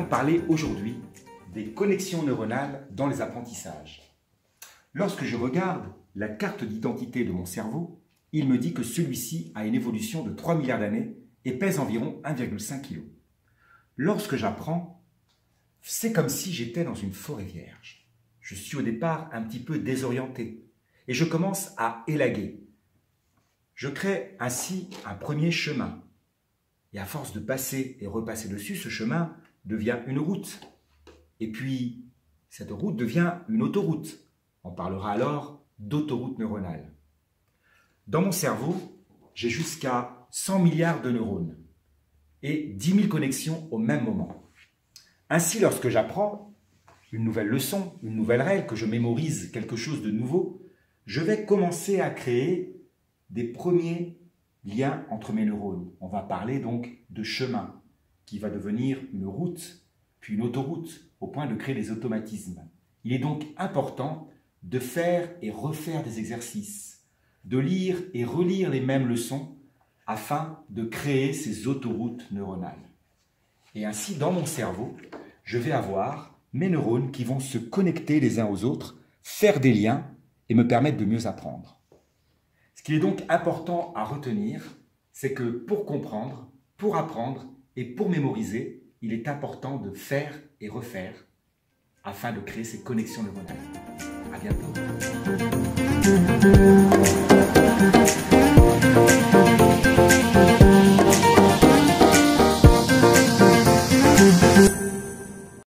allons parler aujourd'hui des connexions neuronales dans les apprentissages. Lorsque je regarde la carte d'identité de mon cerveau, il me dit que celui-ci a une évolution de 3 milliards d'années et pèse environ 1,5 kg. Lorsque j'apprends, c'est comme si j'étais dans une forêt vierge. Je suis au départ un petit peu désorienté et je commence à élaguer. Je crée ainsi un premier chemin. Et à force de passer et repasser dessus, ce chemin devient une route. Et puis, cette route devient une autoroute. On parlera alors d'autoroute neuronale. Dans mon cerveau, j'ai jusqu'à 100 milliards de neurones et 10 000 connexions au même moment. Ainsi, lorsque j'apprends une nouvelle leçon, une nouvelle règle, que je mémorise quelque chose de nouveau, je vais commencer à créer des premiers liens entre mes neurones. On va parler donc de chemin, qui va devenir une route, puis une autoroute, au point de créer des automatismes. Il est donc important de faire et refaire des exercices, de lire et relire les mêmes leçons, afin de créer ces autoroutes neuronales. Et ainsi, dans mon cerveau, je vais avoir mes neurones qui vont se connecter les uns aux autres, faire des liens et me permettre de mieux apprendre. Ce qui est donc important à retenir, c'est que pour comprendre, pour apprendre et pour mémoriser, il est important de faire et refaire afin de créer ces connexions neuronales. À bientôt.